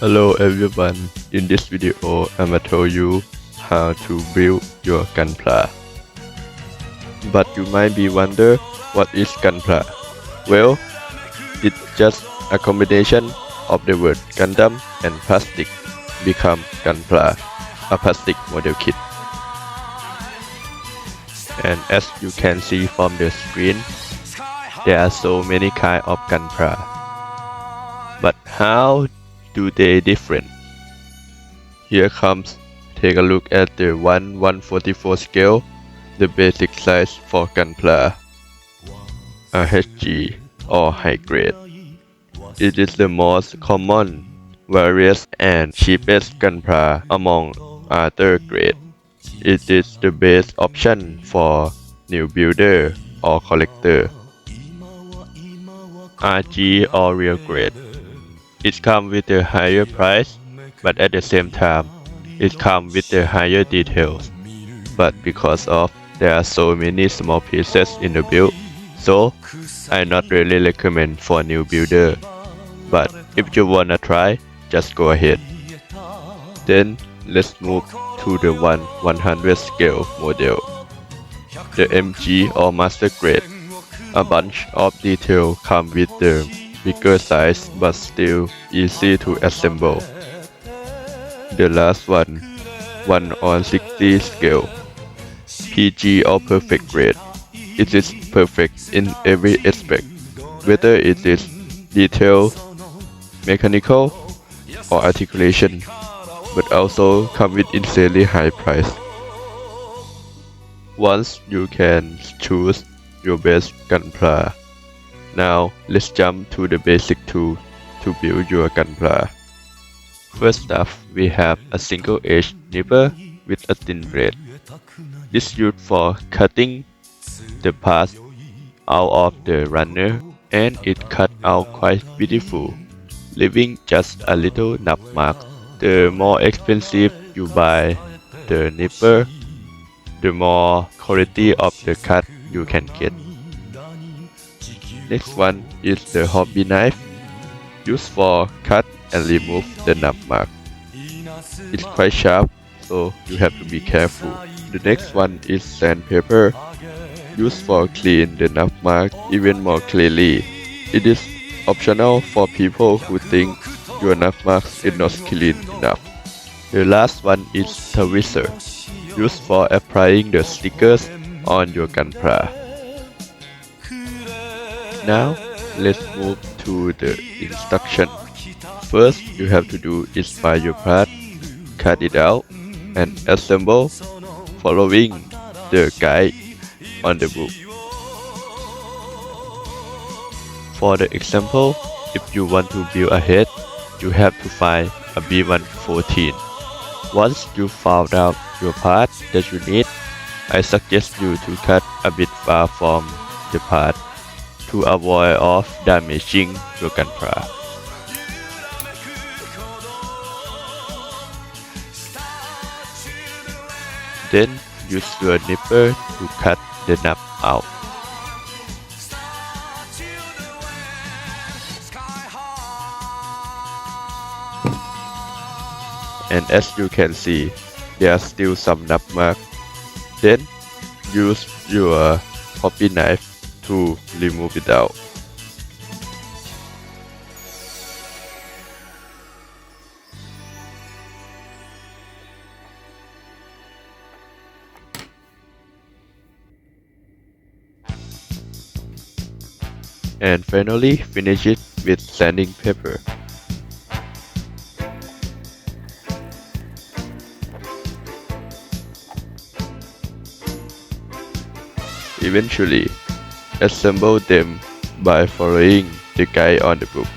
Hello everyone, in this video I'ma tell you how to build your Gunpla. But you might be wonder what is Gunpla? Well, it's just a combination of the word Gundam and plastic become Gunpla, a plastic model kit. And as you can see from the screen, there are so many kinds of Gunpla. But how do they different? Here comes, take a look at the 1/144 scale, the basic size for Gunpla, a HG or high grade. It is the most common, various and cheapest Gunpla among other grades. It is the best option for new builder or collector. RG or real grade. It comes with a higher price, but at the same time, it comes with the higher details. But because of there are so many small pieces in the build, so I not really recommend for new builder. But if you wanna try, just go ahead. Then let's move to the 1/100 scale model, the MG or master grade. A bunch of detail come with the bigger size but still easy to assemble. The last one, 1/60 scale, PG or perfect grade. It is perfect in every aspect, whether it is detail, mechanical, or articulation, but also come with insanely high price. Once you can choose your best Gunpla. Now let's jump to the basic tool to build your Gunpla. First up, we have a single edge nipper with a thin blade. This used for cutting the parts out of the runner, and it cut out quite beautiful, leaving just a little nub mark. The more expensive you buy the nipper, the more quality of the cut you can get. Next one is the hobby knife, used for cut and remove the nub mark. It's quite sharp, so you have to be careful. The next one is sandpaper, used for clean the nub mark even more clearly. It is optional for people who think your nub marks is not clean enough. The last one is tweezer, used for applying the stickers on your Gunpla. Now let's move to the instruction. First you have to do is find your part, cut it out, and assemble following the guide on the book. For the example, if you want to build a head, you have to find a B114. Once you found out your part that you need, I suggest you to cut a bit far from the part to avoid of damaging your Gunpla. Then use your nipper to cut the nub out. And as you can see, there are still some nub marks. Then use your hobby knife to remove it out. And finally finish it with sanding paper. Eventually, assemble them by following the guide on the book.